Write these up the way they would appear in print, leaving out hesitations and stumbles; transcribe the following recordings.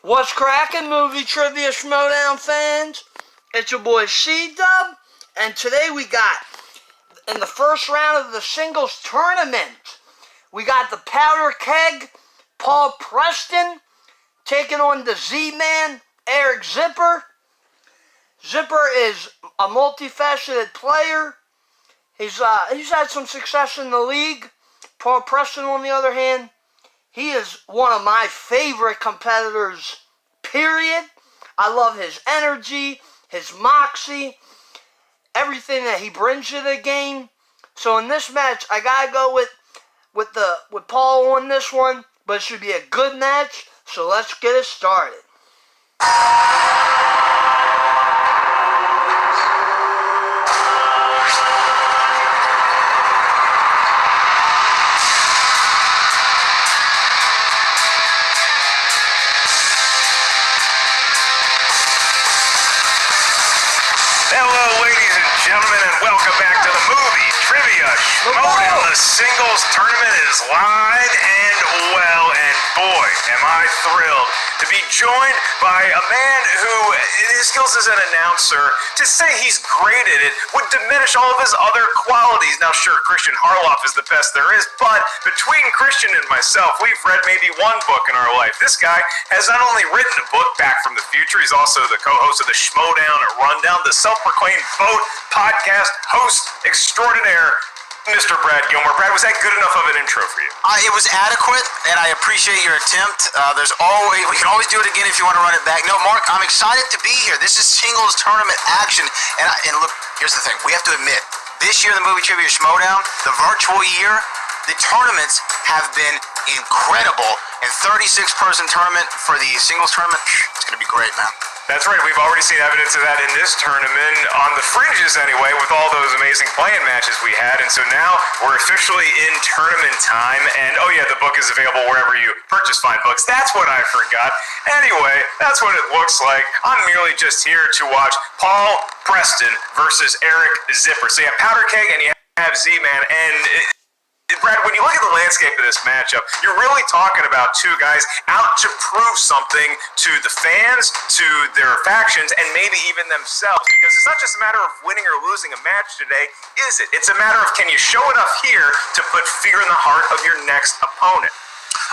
What's crackin', movie trivia Schmoedown fans? It's your boy C-Dub, and today we got, in the first round of the singles tournament, we got the Powder Keg, Paul Preston, taking on the Z-Man, Eric Zipper. Zipper is a multifaceted player. He's had some success in the league. Paul Preston, on the other hand, he is one of my favorite competitors, period. I love his energy, his moxie, everything that he brings to the game. So in this match, I gotta go with Paul on this one, but it should be a good match. So let's get it started. Gentlemen, and welcome back to the movie trivia Schmoedown. The singles tournament is live, and well, and boy, am I thrilled to be joined by a man who his skills as an announcer, to say he's great at it would diminish all of his other qualities. Now, sure, Christian Harloff is the best there is, but between Christian and myself, we've read maybe one book in our life. This guy has not only written a book, Back from the Future, he's also the co-host of the Schmoedown Rundown, the self-proclaimed boat podcast host extraordinaire, Mr. Brad Gilmore. Brad, was that good enough of an intro for you? It was adequate, and I appreciate your attempt. We can always do it again if you want to run it back. No, Mark, I'm excited to be here. This is singles tournament action, and look, here's the thing. We have to admit, this year, the movie trivia Schmoedown, the virtual year, the tournaments have been incredible. And 36-person tournament for the singles tournament, it's going to be great, man. That's right. We've already seen evidence of that in this tournament, on the fringes anyway, with all those amazing play-in matches we had. And so now we're officially in tournament time. And oh yeah, the book is available wherever you purchase fine books. That's what I forgot. Anyway, that's what it looks like. I'm merely just here to watch Paul Preston versus Eric Zipper. So you have Powder Keg and you have Z-Man. And Brad, when you look at the landscape of this matchup, you're really talking about two guys out to prove something to the fans, to their factions, and maybe even themselves. Because it's not just a matter of winning or losing a match today, is it? It's a matter of, can you show enough here to put fear in the heart of your next opponent?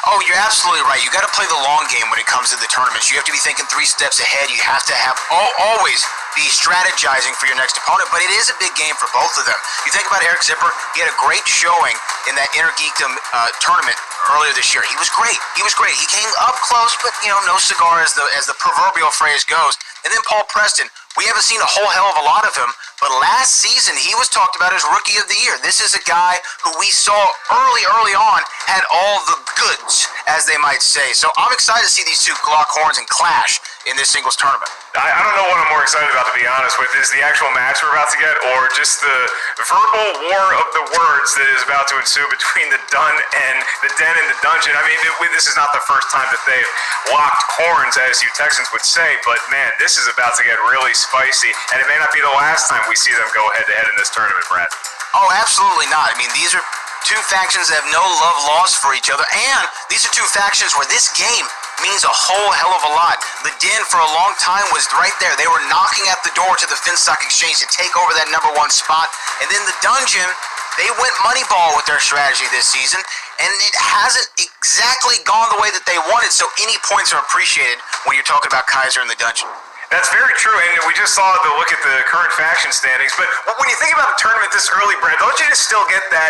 Oh, you're absolutely right. You got to play the long game when it comes to the tournaments. You have to be thinking 3 steps ahead. You have to have always be strategizing for your next opponent, but it is a big game for both of them. You think about Eric Zipper, he had a great showing in that Inner Geekdom tournament earlier this year. He was great. He came up close, but no cigar, as the proverbial phrase goes. And then Paul Preston, we haven't seen a whole hell of a lot of him, but last season he was talked about as Rookie of the Year. This is a guy who we saw early on had all the goods, as they might say. So I'm excited to see these two lock horns and clash in this singles tournament. I don't know what I'm more excited about, to be honest with, is the actual match we're about to get, or just the verbal war of the words that is about to ensue between the den and the dungeon. I mean, this is not the first time that they've locked horns, as you Texans would say, but man, this is about to get really spicy, and it may not be the last time we see them go head-to-head in this tournament, Brad. Oh, absolutely not. I mean, these are two factions that have no love lost for each other, and these are two factions where this game means a whole hell of a lot. The Den for a long time was right there. They were knocking at the door to the Finstock Exchange to take over that #1 spot. And then the Dungeon, they went Moneyball with their strategy this season, and it hasn't exactly gone the way that they wanted, so any points are appreciated when you're talking about Kaiser and the Dungeon. That's very true, and we just saw the look at the current faction standings. But when you think about the tournament this early, Brad, don't you just still get that?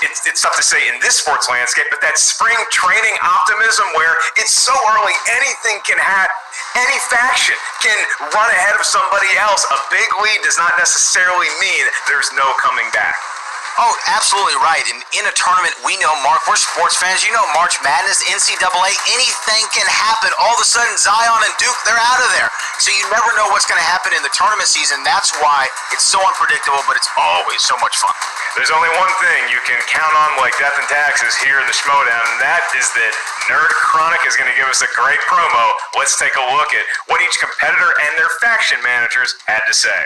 It's tough to say in this sports landscape, but that spring training optimism where it's so early, anything can happen. Any faction can run ahead of somebody else. A big lead does not necessarily mean there's no coming back. Oh, absolutely right. And in a tournament, we know, Mark, we're sports fans. You know, March Madness, NCAA, anything can happen. All of a sudden, Zion and Duke, they're out of there. So you never know what's going to happen in the tournament season. That's why it's so unpredictable, but it's always so much fun. There's only one thing you can count on like death and taxes here in the Schmoedown, and that is that Nerd Chronic is going to give us a great promo. Let's take a look at what each competitor and their faction managers had to say.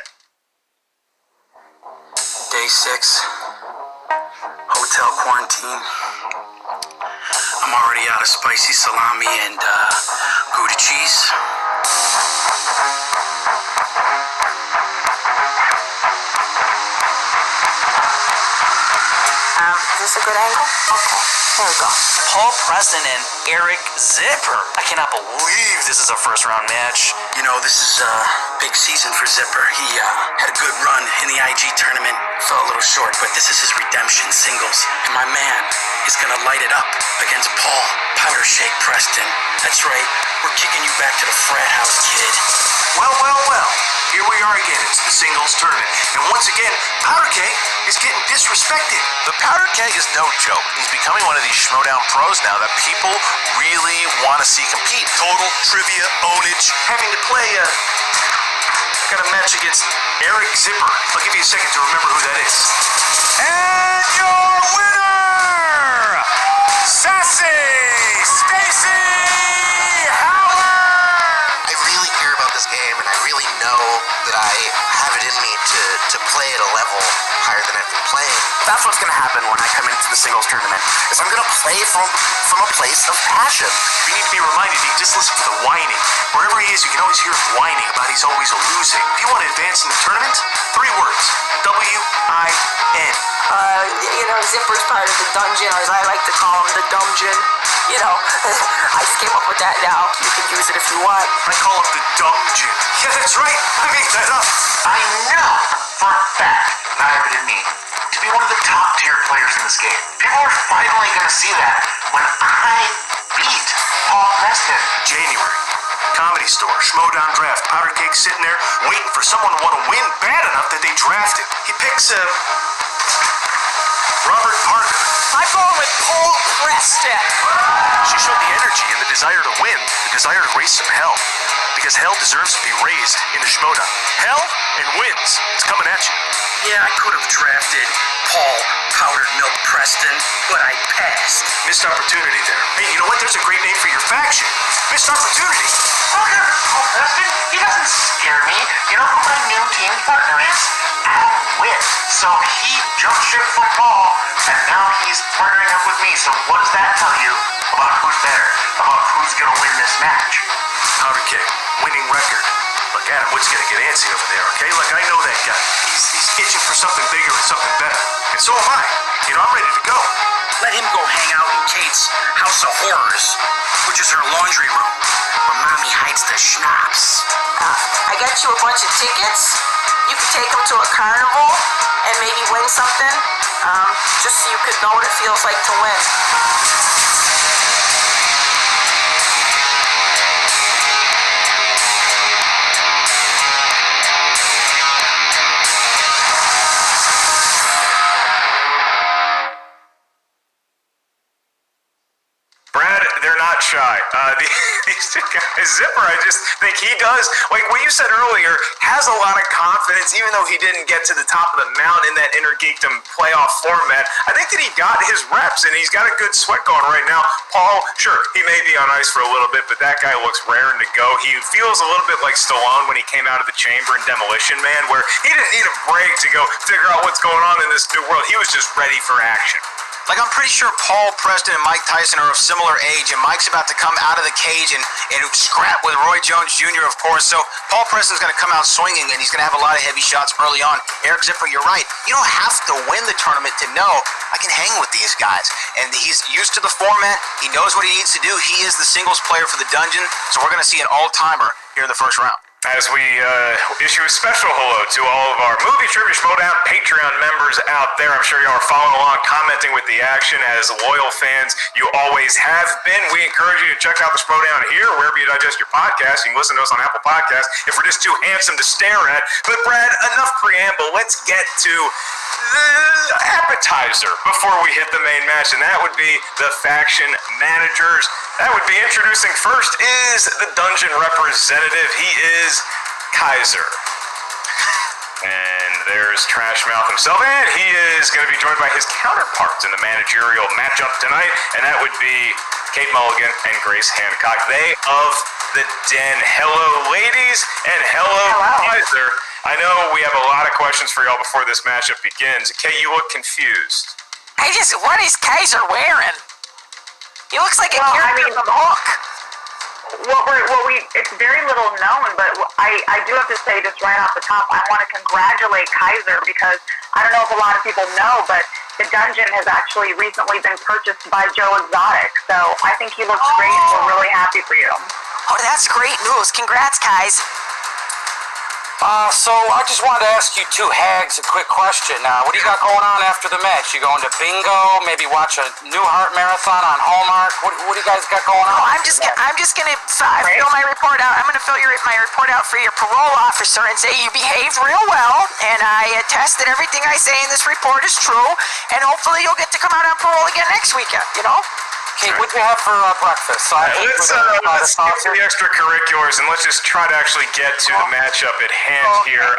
Day 6. Hotel quarantine. I'm already out of spicy salami and Gouda cheese. Is this a good angle? Okay, there we go. Paul Preston and Eric Zipper. I cannot believe this is a first round match. You know, this is a big season for Zipper. He had a good run in the IG tournament. Fell a little short, but this is his redemption singles. And my man is gonna light it up against Paul Powder Shake Preston. That's right, we're kicking you back to the frat house, kid. Well, well, well. Here we are again. It's the singles tournament. And once again, Powder Keg is getting disrespected. The Powder Keg is no joke. He's becoming one of these Schmoedown pros now that people really want to see compete. Total trivia ownage. Having to play got a match against Eric Zipper. I'll give you a second to remember who that is. And your winner, Sassy Stacy Howard! I really care about this game, and I really know that I have it in me to play at a level higher than I've been playing. That's what's going to happen when I come into the singles tournament, is I'm going to play from a place of passion. You need to be reminded, you just listen to the whining. Wherever he is, you can always hear him whining about he's always losing. If you want to advance in the tournament, 3 words, W-I-N. Zipper's part of the dungeon, or as I like to call him, the dungeon. I just came up with that now. You can use it if you want. I call him the dungeon. Yeah, that's right. I made that up. I know for a fact that I have it in me to be one of the top tier players in this game. People are finally going to see that when I beat Paul Preston. January. Comedy Store, Schmoedown draft. Powder Keg sitting there waiting for someone to want to win bad enough that they draft him. He picks Robert Parker. I'm going with Paul Preston. She showed the energy and the desire to win, the desire to raise some hell. Because hell deserves to be raised in the Schmoedown. Hell and wins. It's coming at you. Yeah, I could have drafted Paul Powdered Milk Preston, but I passed. Missed opportunity there. Hey, you know what? There's a great name for your faction. Missed opportunity. Look at Paul Preston. He doesn't scare me. You know who my new team partner is? Adam Witt. So he jumped ship from Paul, and now he's partnering up with me. So what does that tell you about who's better? About who's going to win this match? Powder Keg, winning record. Look, Adam Witt's going to get antsy over there, okay? Look, I know that guy. He's itching for something bigger and something better. And so am I. You know, I'm ready to go. Let him go hang out in Kate's House of Horrors, which is her laundry room, where Mommy hides the schnapps. I got you a bunch of tickets. You could take them to a carnival and maybe win something, just so you could know what it feels like to win. Brad, they're not shy. These two guys, Zipper, I just think he does, like what you said earlier, has a lot of confidence, even though he didn't get to the top of the mountain in that Inner Geekdom playoff format. I think that he got his reps, and he's got a good sweat going right now. Paul, sure, he may be on ice for a little bit, but that guy looks raring to go. He feels a little bit like Stallone when he came out of the chamber in Demolition Man, where he didn't need a break to go figure out what's going on in this new world. He was just ready for action. Like, I'm pretty sure Paul Preston and Mike Tyson are of similar age, and Mike's about to come out of the cage and scrap with Roy Jones Jr., of course. So Paul Preston's going to come out swinging, and he's going to have a lot of heavy shots early on. Eric Zipper, you're right. You don't have to win the tournament to know I can hang with these guys. And he's used to the format. He knows what he needs to do. He is the singles player for the dungeon, so we're going to see an all-timer here in the first round. As we issue a special hello to all of our Movie Trivia Schmoedown Patreon members out there. I'm sure y'all are following along, commenting with the action as loyal fans you always have been. We encourage you to check out the Schmoedown here, wherever you digest your podcast. You can listen to us on Apple Podcasts if we're just too handsome to stare at. But Brad, enough preamble. Let's get to the appetizer before we hit the main match, and that would be the faction managers. That would be introducing first is the dungeon representative. He is Kaiser. And there's Trash Mouth himself, and he is going to be joined by his counterparts in the managerial matchup tonight, and that would be Kate Mulligan and Grace Hancock. They of the Den. Hello, ladies, and hello, Kaiser. I know we have a lot of questions for y'all before this matchup begins. Kate, you look confused. What is Kaiser wearing? He looks like a Well, I character mean- from Hook. It's very little known, but I do have to say, just right off the top, I want to congratulate Kaiser because I don't know if a lot of people know, but the dungeon has actually recently been purchased by Joe Exotic. So I think he looks great, and we're really happy for you. Oh, that's great news. Congrats, guys. So I just wanted to ask you two hags a quick question. What do you got going on after the match? You going to bingo? Maybe watch a Newhart marathon on Hallmark? What do you guys got going on? Oh, I'm just gonna fill my report out. I'm gonna fill my report out for your parole officer and say you behaved real well, and I attest that everything I say in this report is true, and hopefully you'll get to come out on parole again next weekend. You know? Okay, what'd you have for breakfast? So Let's skip the extracurriculars and let's just try to actually get to the matchup at hand here.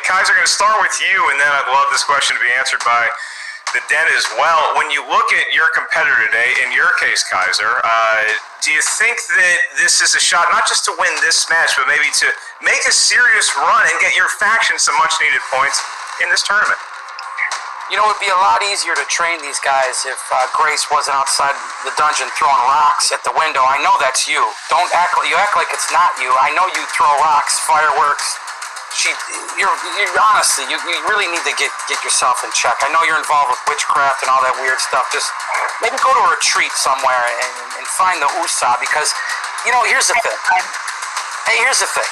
Kaiser, going to start with you, and then I'd love this question to be answered by the Den as well. When you look at your competitor today, in your case, Kaiser, do you think that this is a shot not just to win this match, but maybe to make a serious run and get your faction some much-needed points in this tournament? You know, it'd be a lot easier to train these guys if Grace wasn't outside the dungeon throwing rocks at the window. I know that's you. Don't act like it's not you. I know you throw rocks, fireworks. You honestly, you really need to get yourself in check. I know you're involved with witchcraft and all that weird stuff. Just maybe go to a retreat somewhere and find the USA, because, you know, here's the thing. Hey, here's the thing.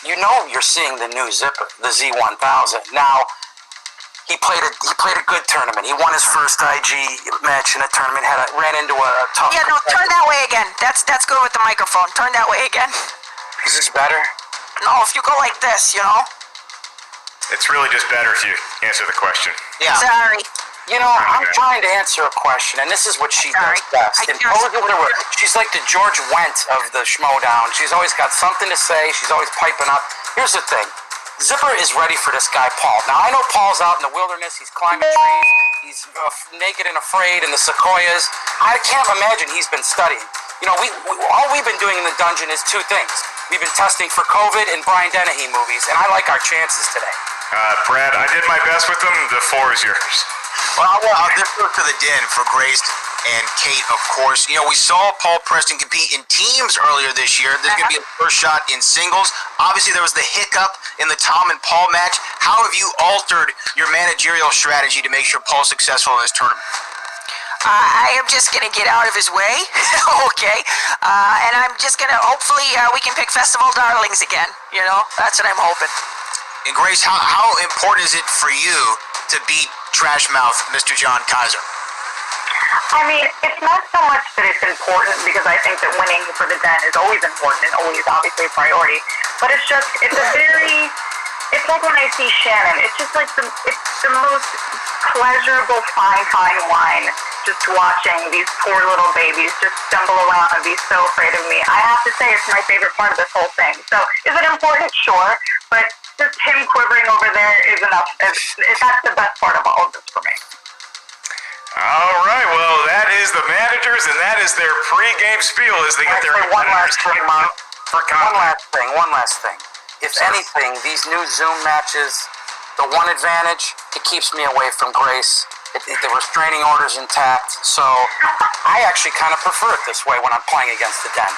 You know you're seeing the new Zipper, the Z1000. Now, He played a good tournament. He won his first IG match in a tournament. Ran into a tough. Yeah, no, turn that way again. That's good with the microphone. Turn that way again. Is this better? No, if you go like this, you know. It's really just better if you answer the question. Yeah. Sorry. You know, I'm trying to answer a question, and this is what she does best. And she's like the George Wendt of the Schmoedown. She's always got something to say. She's always piping up. Here's the thing. Zipper is ready for this guy, Paul. Now, I know Paul's out in the wilderness. He's climbing trees. He's naked and afraid in the sequoias. I can't imagine he's been studying. You know, all we've been doing in the dungeon is two things. We've been testing for COVID and Brian Dennehy movies, and I like our chances today. Brad, I did my best with them. The floor is yours. Well, I'll defer to the Den for Grace and Kate, of course. You know, we saw Paul Preston compete in teams earlier this year. There's going to be a first shot in singles. Obviously, there was the hiccup in the Tom and Paul match. How have you altered your managerial strategy to make sure Paul's successful in this tournament? I am just going to get out of his way, okay? And I'm just going to, hopefully, we can pick Festival Darlings again, you know? That's what I'm hoping. And Grace, how important is it for you to beat Trash Mouth, Mr. John Kaiser? I mean, it's not so much that it's important, because I think that winning for the Den is always important and always obviously a priority. But it's like when I see Shannon, it's just like it's the most pleasurable fine wine, just watching these poor little babies just stumble around and be so afraid of me. I have to say it's my favorite part of this whole thing. So is it important? Sure. But just him quivering over there is enough. That's the best part of all of this for me. All right, well, that is the managers, and that is their pre-game spiel as they get their One last thing, Mark. for comment. One last thing. If anything, these new Zoom matches, the one advantage, it keeps me away from Grace. The restraining order's intact, so I actually kind of prefer it this way when I'm playing against the Den.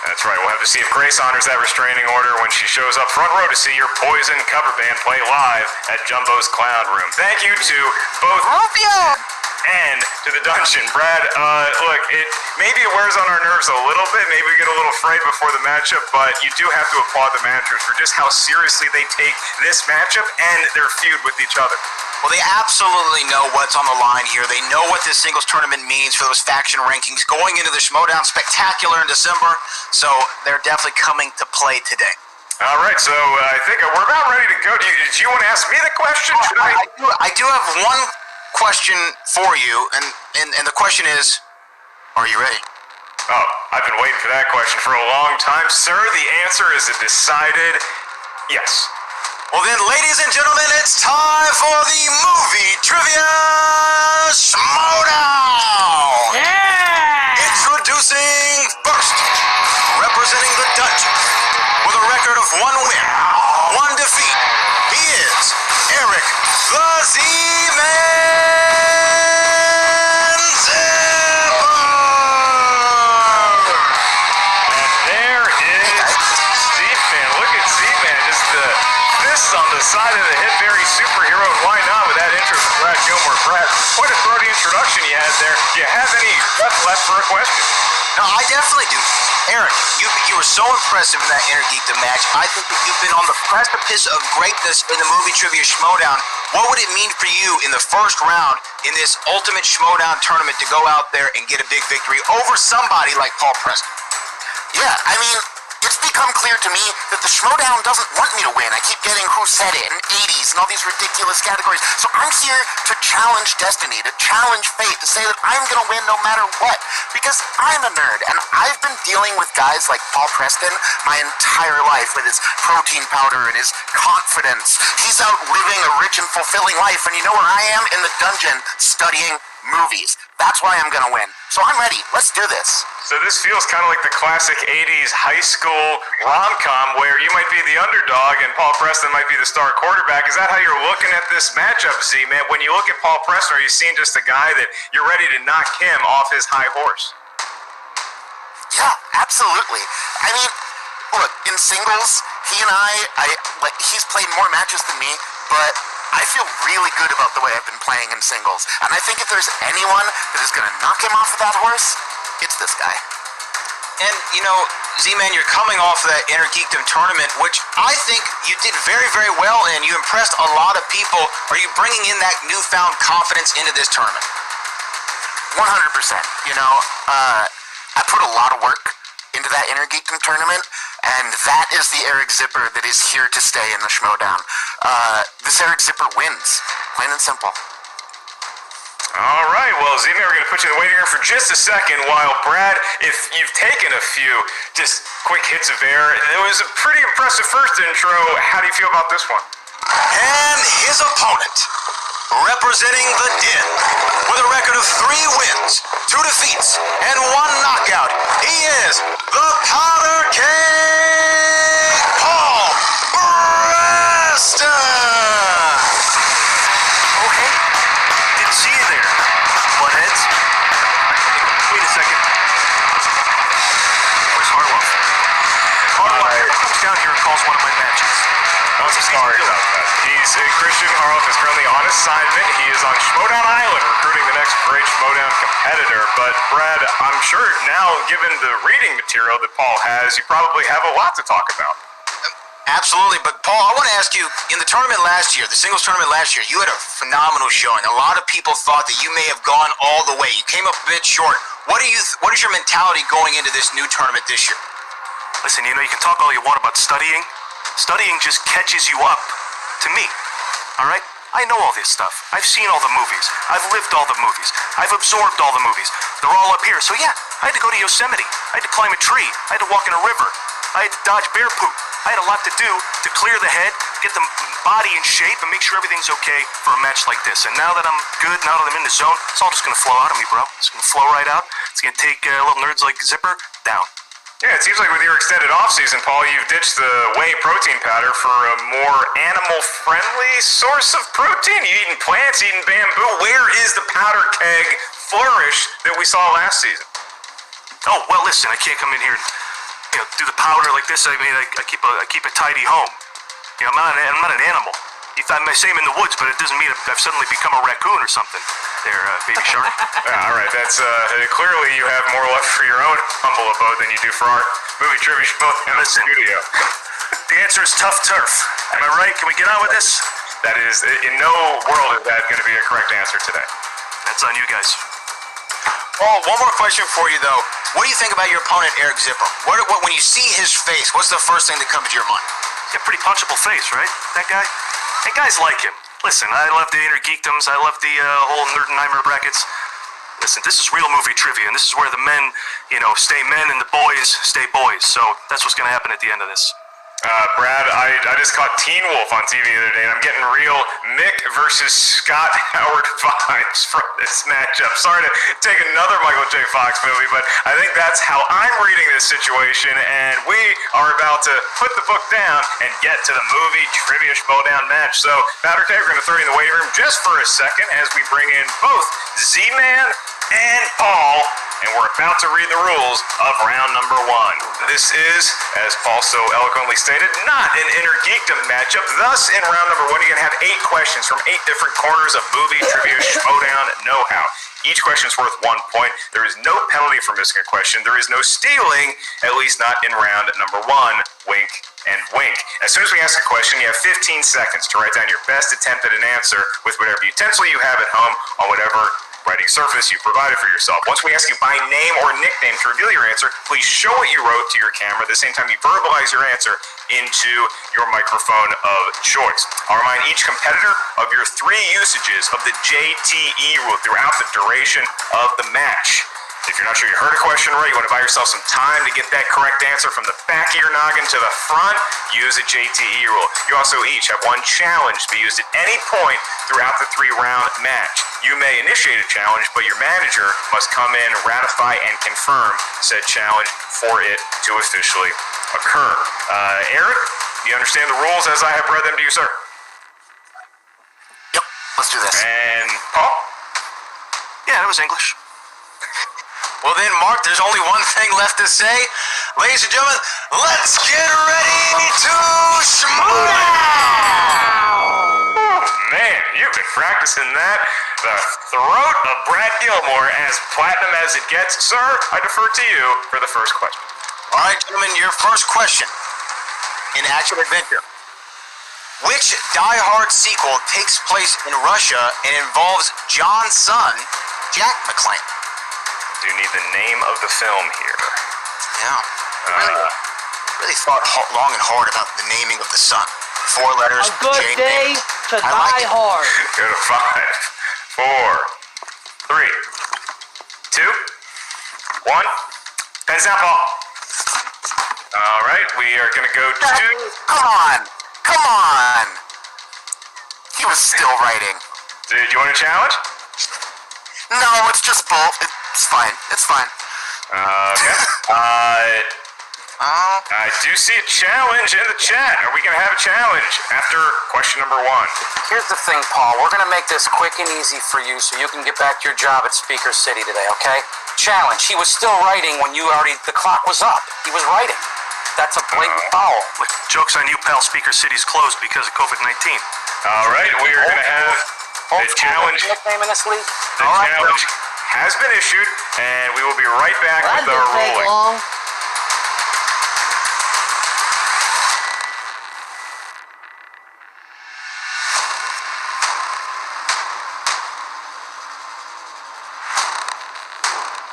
That's right. We'll have to see if Grace honors that restraining order when she shows up front row to see your Poison cover band play live at Jumbo's Clown Room. Thank you to both Rufio! and to the dungeon. Brad, look, maybe it wears on our nerves a little bit. Maybe we get a little afraid before the matchup, but you do have to applaud the managers for just how seriously they take this matchup and their feud with each other. Well, they absolutely know what's on the line here. They know what this singles tournament means for those faction rankings going into the Schmoedown Spectacular in December, so they're definitely coming to play today. All right, so I think we're about ready to go. Do you want to ask me the question? I do have one question for you, and the question is, are you ready? Oh, I've been waiting for that question for a long time. Sir, the answer is a decided yes. Well then, ladies and gentlemen, it's time for the movie trivia Schmoedown! Yeah! Introducing first, representing the dungeon, with a record of 1 win, 1 defeat, he is Eric the Z-Man Zipper! on the side of the hit, very superhero, and why not with that intro from Brad Gilmore. Brad, quite a throaty introduction you had there. Do you have any left for a question? No, I definitely do. Eric, you were so impressive in that Inner Geekdom match. I think that you've been on the precipice of greatness in the movie trivia Schmoedown. What would it mean for you in the first round in this ultimate Schmoedown tournament to go out there and get a big victory over somebody like Paul Preston? Yeah, I mean, it's become clear to me that the Schmoedown doesn't want me to win. I keep getting Who Said It and 80s and all these ridiculous categories. So I'm here to challenge destiny, to challenge fate, to say that I'm going to win no matter what. Because I'm a nerd, and I've been dealing with guys like Paul Preston my entire life with his protein powder and his confidence. He's out living a rich and fulfilling life, and you know where I am? In the dungeon studying movies. That's why I'm going to win. So I'm ready. Let's do this. So this feels kind of like the classic 80s high school rom-com where you might be the underdog and Paul Preston might be the star quarterback. Is that how you're looking at this matchup, Z-Man? When you look at Paul Preston, are you seeing just a guy that you're ready to knock him off his high horse? Yeah, absolutely. I mean, look, in singles, he and he's played more matches than me, but I feel really good about the way I've been playing in singles. And I think if there's anyone that is going to knock him off of that horse, it's this guy. And, you know, Z-Man, you're coming off that Inner Geekdom tournament, which I think you did very, very well in. You impressed a lot of people. Are you bringing in that newfound confidence into this tournament? 100%. You know, I put a lot of work into that Inner Geekdom tournament, and that is the Eric Zipper that is here to stay in the Schmoedown. This Eric Zipper wins, plain and simple. All right, well, Z-Man, we're going to put you in the waiting room for just a second while, Brad, if you've taken a few just quick hits of air, it was a pretty impressive first intro. How do you feel about this one? And his opponent, representing the Den, with a record of 3 wins, 2 defeats, and 1 knockout, he is the Powder King, Paul Preston! Okay. Didn't see you there, buttheads. Wait a second. Where's Harloff? Harloff comes down here and calls one of my matches. I'm sorry about that. Christian Harloff is currently on assignment. He is on Schmoedown Island recruiting the next great Schmoedown competitor. But Brad, I'm sure now, given the reading material that Paul has, you probably have a lot to talk about. Absolutely, but Paul, I want to ask you, in the tournament last year, the singles tournament last year, you had a phenomenal showing. A lot of people thought that you may have gone all the way. You came up a bit short. What is your mentality going into this new tournament this year? Listen, you know, you can talk all you want about studying. Studying just catches you up to me, all right? I know all this stuff. I've seen all the movies. I've lived all the movies. I've absorbed all the movies. They're all up here. So yeah, I had to go to Yosemite. I had to climb a tree. I had to walk in a river. I had to dodge bear poop. I had a lot to do to clear the head, get the body in shape, and make sure everything's okay for a match like this. And now that I'm good, now that I'm in the zone, it's all just going to flow out of me, bro. It's going to flow right out. It's going to take little nerds like Zipper down. Yeah, it seems like with your extended off-season, Paul, you've ditched the whey protein powder for a more animal-friendly source of protein. You eating plants, eating bamboo. Where is the powder keg flourish that we saw last season? Oh, well, listen, I can't come in here and, you know, do the powder like this. I mean, I keep a tidy home. You know, I'm not an animal. I may say I'm in the woods, but it doesn't mean I've suddenly become a raccoon or something. There, baby shark. Yeah, all right, that's clearly you have more left for your own humble abode than you do for our movie trivia Schmoedown studio. The answer is tough turf. Am I right? Can we get on with this? That is, in no world is that going to be a correct answer today. That's on you guys. Paul, one more question for you, though. What do you think about your opponent, Eric Zipper? What when you see his face, what's the first thing that comes to your mind? He's got a pretty punchable face, right? That guy? Hey, guys like him. Listen, I love the Inner Geekdoms. I love the whole Nerdenheimer brackets. Listen, this is real movie trivia, and this is where the men, you know, stay men and the boys stay boys. So that's what's going to happen at the end of this. Brad, I just caught Teen Wolf on TV the other day, and I'm getting real Mick versus Scott Howard vibes from this matchup. Sorry to take another Michael J. Fox movie, but I think that's how I'm reading this situation, and we are about to put the book down and get to the movie trivia Schmoedown match. So, Powder Keg, we're going to throw you in the waiting room just for a second as we bring in both Z-Man and Paul and we're about to read the rules of round number 1. This is, as Paul so eloquently stated, not an inner geekdom matchup. Thus, in round number 1, you're going to have 8 questions from 8 different corners of movie trivia Schmoedown know-how. Each question is worth 1 point. There is no penalty for missing a question. There is no stealing, at least not in round number 1. Wink and wink. As soon as we ask a question, you have 15 seconds to write down your best attempt at an answer with whatever utensil you have at home on whatever writing surface you provided for yourself. Once we ask you by name or nickname to reveal your answer, please show what you wrote to your camera. At the same time, you verbalize your answer into your microphone of choice. I'll remind each competitor of your 3 usages of the JTE rule throughout the duration of the match. If you're not sure you heard a question right, you want to buy yourself some time to get that correct answer from the back of your noggin to the front, use the JTE rule. You also each have 1 challenge to be used at any point throughout the 3-round match. You may initiate a challenge, but your manager must come in, ratify, and confirm said challenge for it to officially occur. Eric, do you understand the rules as I have read them to you, sir? Yep, let's do this. And Paul? Yeah, that was English. Well then, Mark, there's only one thing left to say. Ladies and gentlemen, let's get ready to Schmoedown! Man, you've been practicing that. The throat of Brad Gilmore, as platinum as it gets. Sir, I defer to you for the first question. All right, gentlemen, your first question in action adventure. Which Die Hard sequel takes place in Russia and involves John's son, Jack McClane? Do you need the name of the film here? Yeah. Really thought long and hard about the naming of the son. 4 letters. A good J day name. to I die like it. hard. Go to 5, 4, 3, 2, 1. Pens down, Paul. All right, we are going to go to... Come on! He was still writing. Did you want a challenge? No, it's just bull. It's fine. It's fine. Okay. I do see a challenge in the chat. Are we going to have a challenge after question number 1? Here's the thing, Paul. We're going to make this quick and easy for you so you can get back to your job at Speaker City today, okay? Challenge. He was still writing when the clock was up. He was writing. That's a blatant foul. Look, joke's on you, pal. Speaker City's closed because of COVID-19. All right, we are going to have the challenge. Nickname in this league? The challenge has been issued, and we will be right back That with our didn't take ruling. long.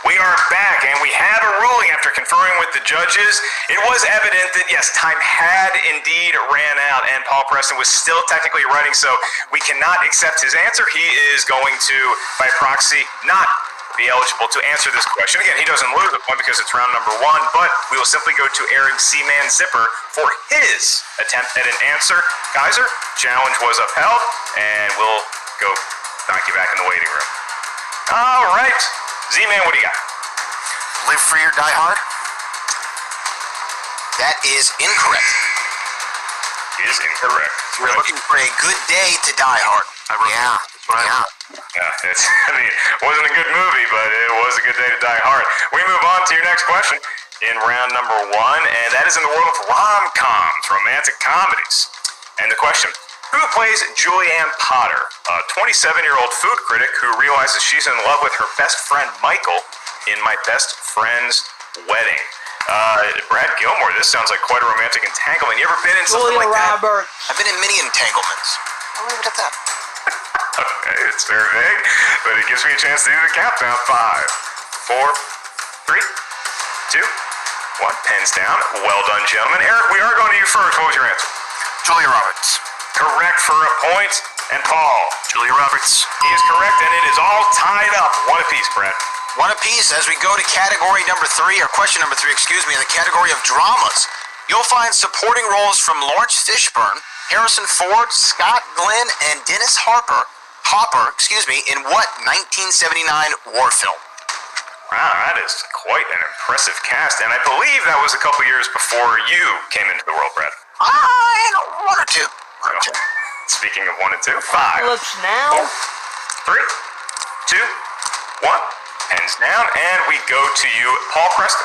We are back, and we have a ruling after conferring with the judges. It was evident that, yes, time had indeed ran out, and Paul Preston was still technically writing, so we cannot accept his answer. He is going to, by proxy, not be eligible to answer this question. Again, he doesn't lose a point because it's round number 1, but we will simply go to Eric Z-Man Zipper for his attempt at an answer. Kaiser, challenge was upheld, and we'll go knock you back in the waiting room. All right. Z-Man, what do you got? Live free or die hard? That is incorrect. Is incorrect. We're looking for a good day to die hard. Yeah. Yeah, it wasn't a good movie, but it was a good day to die hard. We move on to your next question in round number 1, and that is in the world of rom-coms, romantic comedies. And the question, who plays Julianne Potter, a 27-year-old food critic who realizes she's in love with her best friend Michael in My Best Friend's Wedding? Brad Gilmore, this sounds like quite a romantic entanglement. You ever been in something Julia like that? Roberts. I've been in many entanglements. I'll leave it at that. Okay, it's very vague, but it gives me a chance to do the countdown. 5, 4, 3, 2, 1. Pens down. Well done, gentlemen. Eric, we are going to you first. What was your answer? Julia Roberts. Correct for a point. And Paul? Julia Roberts. He is correct, and it is all tied up. 1 apiece, Brad. 1 apiece as we go to category number 3, or question number 3, excuse me, in the category of dramas. You'll find supporting roles from Lawrence Fishburne, Harrison Ford, Scott Glenn, and Dennis Hopper, in what 1979 war film? Wow, that is quite an impressive cast, and I believe that was a couple years before you came into the world, Brad. 1 or 2. Speaking of 1 and 2, 5, Let's now. 3, 2, 1. Hands down, and we go to you, Paul Preston.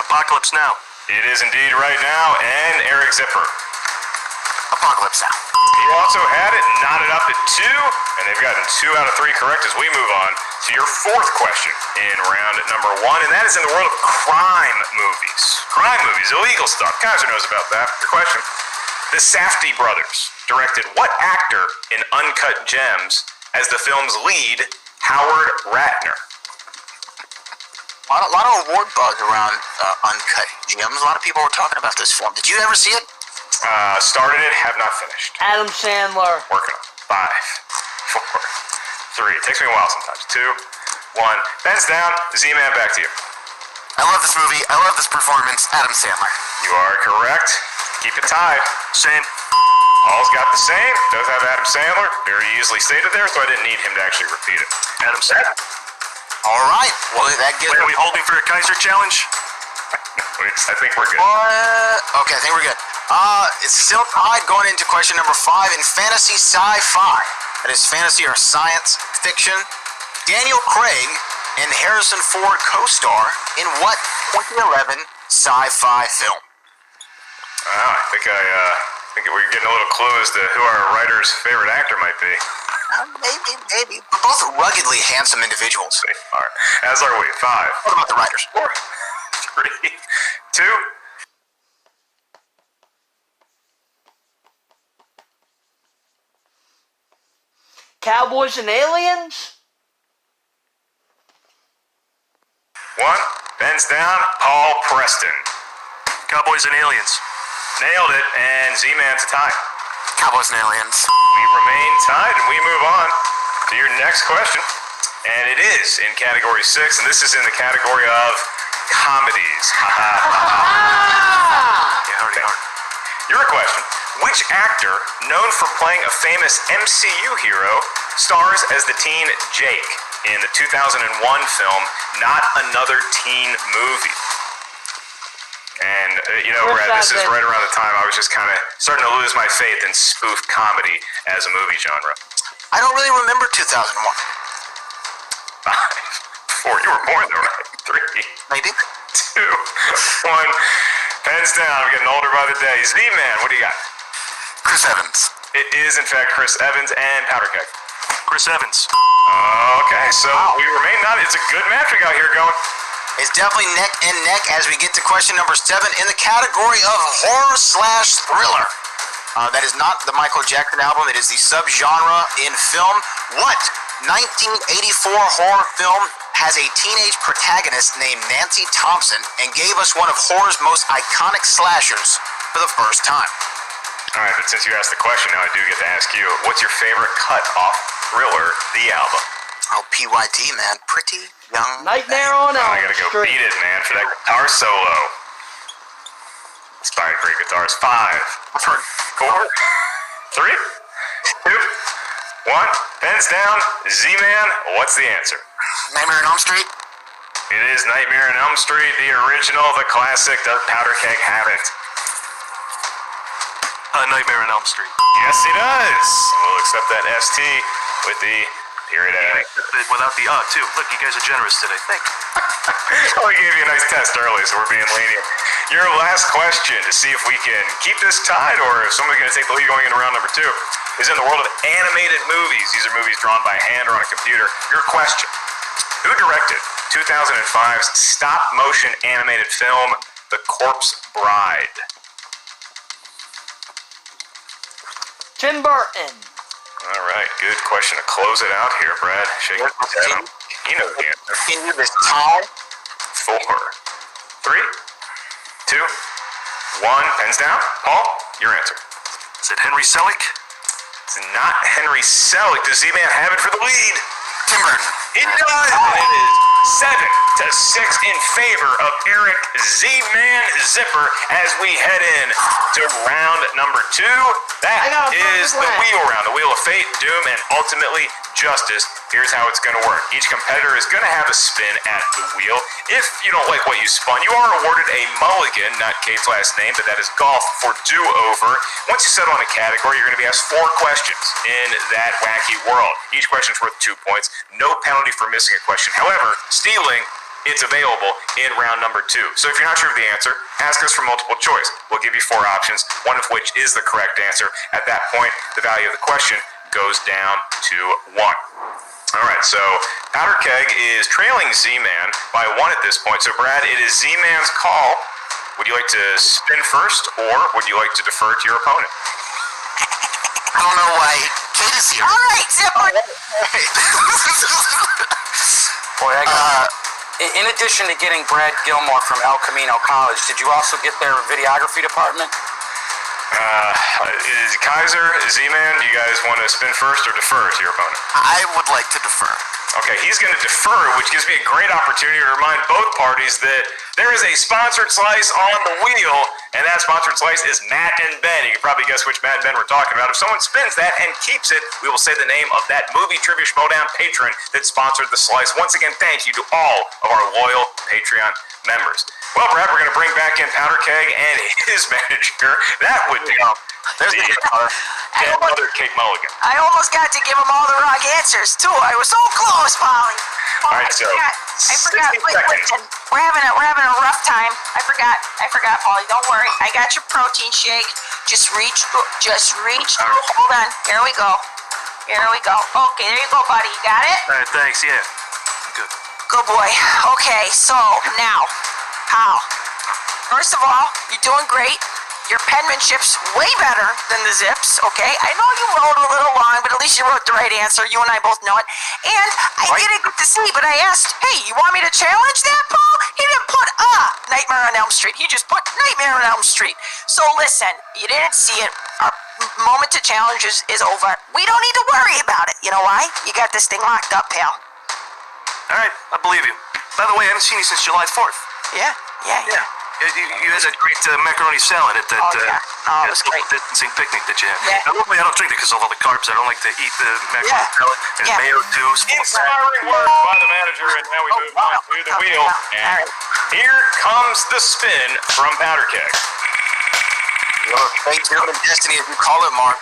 Apocalypse Now. It is indeed right now, and Eric Zipper. Apocalypse Now. You also had it knotted up at 2, and they've gotten 2 out of 3 correct as we move on to your 4th question in round number 1, and that is in the world of crime movies. Crime movies, illegal stuff. Kaiser knows about that. Your question. The Safdie brothers directed what actor in Uncut Gems as the film's lead, Howard Ratner? A lot of award buzz around Uncut Gems. A lot of people were talking about this film. Did you ever see it? Started it, have not finished. Adam Sandler. Working on it. 5, 4, 3. It takes me a while sometimes. 2, 1. Ben's down. Z-Man, back to you. I love this movie. I love this performance. Adam Sandler. You are correct. Keep it tied. Same. Paul's got the same. Does have Adam Sandler. Very easily stated there, so I didn't need him to actually repeat it. Adam Sandler. All right. Well, that gives. Wait, are we holding for a Kaiser challenge? I think we're good. Okay, I think we're good. It's still tied going into question number 5 in fantasy sci-fi. That is fantasy or science fiction. Daniel Craig and Harrison Ford co-star in what 2011 sci-fi film? I think we're getting a little clue as to who our writer's favorite actor might be. Maybe. We're both ruggedly handsome individuals. All right. As are we. 5. What about the writers? 4, 3, 2. Cowboys and Aliens? 1. Ben's down. Paul Preston. Cowboys and Aliens. Nailed it, and Z-Man's a tie. Cowboys and Aliens. We remain tied, and we move on to your next question. And it is in category 6, and this is in the category of comedies. Yeah, already hard. Your question. Which actor, known for playing a famous MCU hero, stars as the teen Jake in the 2001 film Not Another Teen Movie? And, Brad, this is right around the time I was just kind of starting to lose my faith in spoof comedy as a movie genre. I don't really remember 2001. 5, 4, you were born though, right? 3, Maybe. 2, 1. Pens down. I'm getting older by the day. Z-Man, what do you got? Chris Evans. It is, in fact, Chris Evans and Powder Keg. Chris Evans. Okay, so we remain not. It's a good match we got here going. It's definitely neck and neck as we get to question number 7 in the category of horror/thriller. That is not the Michael Jackson album. It is the subgenre in film. What 1984 horror film has a teenage protagonist named Nancy Thompson and gave us one of horror's most iconic slashers for the first time? All right, but since you asked the question, now I do get to ask you, what's your favorite cut off Thriller, the album? Oh, PYT, man. Pretty Young Nightmare on Elm I gotta go Street. beat it, man, for that guitar solo. Inspired great guitars. 5, 4, 3, 2, 1. Pens down. Z-Man, what's the answer? Nightmare on Elm Street. It is Nightmare on Elm Street, the original, the classic. Does Powder Keg have it? Nightmare on Elm Street. Yes, he does. We'll accept that ST with the period A. Without the too. Look, you guys are generous today. Thank you. Well, we gave you a nice test early, so we're being lenient. Your last question to see if we can keep this tied or if somebody's going to take the lead going into round number 2 is in the world of animated movies. These are movies drawn by hand or on a computer. Your question. Who directed 2005's stop-motion animated film, The Corpse Bride? Tim Burton. All right, good question to close it out here, Brad. Shake your head. You know the answer. Continue this tie. 4, 3, 2, 1. Pens down. Paul, your answer. Is it Henry Selick? It's not Henry Selick. Does Z-Man have it for the lead? Tim Burton. It does. And it is 7-6 in favor of Eric Z-Man Zipper as we head in to round number 2. That is the wheel round, the wheel of fate, doom, and ultimately justice. Here's how it's going to work. Each competitor is going to have a spin at the wheel. If you don't like what you spun, you are awarded a mulligan, not Kate's last name, but that is golf, for do-over. Once you settle on a category, you're going to be asked 4 questions in that wacky world. Each question is worth 2 points. No penalty for missing a question. However, stealing, it's available in round number 2. So if you're not sure of the answer, ask us for multiple choice. We'll give you 4 options, one of which is the correct answer. At that point, the value of the question goes down to 1. All right, so Powder Keg is trailing Z-Man by 1 at this point. So, Brad, it is Z-Man's call. Would you like to spin first, or would you like to defer to your opponent? I don't know why Kate is here. All right, Zipper. Boy, I got. In addition to getting Brad Gilmore from El Camino College, did you also get their videography department? Is Kaiser, Z-Man, do you guys want to spin first or defer to your opponent? I would like to defer. Okay, he's going to defer, which gives me a great opportunity to remind both parties that there is a sponsored slice on the wheel, and that sponsored slice is Matt and Ben. You can probably guess which Matt and Ben we're talking about. If someone spins that and keeps it, we will say the name of that movie trivia Schmoedown patron that sponsored the slice. Once again, thank you to all of our loyal Patreon members. Well, Brad, we're going to bring back in Powder Keg and his manager. That would be There's the guitar. another Kate Mulligan. I almost got to give him all the wrong answers too. I was so close, Polly. All right, so I forgot. 60 Wait, seconds. listen. We're having a rough time. I forgot, Polly. Don't worry. I got your protein shake. Just reach. Hold on. Here we go. Okay, there you go, buddy. You got it? All right, thanks. Yeah, I'm good. Good boy. Okay, so now, pal. First of all, you're doing great. Your penmanship's way better than the Zips, okay? I know you wrote a little long, but at least you wrote the right answer. You and I both know it. And I didn't get to see, but I asked, hey, you want me to challenge that, Paul? He didn't put Nightmare on Elm Street. He just put Nightmare on Elm Street. So listen, you didn't see it. Our moment to challenge is over. We don't need to worry about it. You know why? You got this thing locked up, pal. All right, I believe you. By the way, I haven't seen you since July 4th. Yeah. You had that great macaroni salad at that it was great. distancing picnic that you had. Yeah. Now, normally I don't drink it because of all the carbs. I don't like to eat the macaroni salad. And Yeah. mayo too. It's full of fat. Inspiring words by the manager, and now we move on to the wheel. And here comes the spin from Powder Keg. Your fate, doom, and destiny, as you call it, Mark.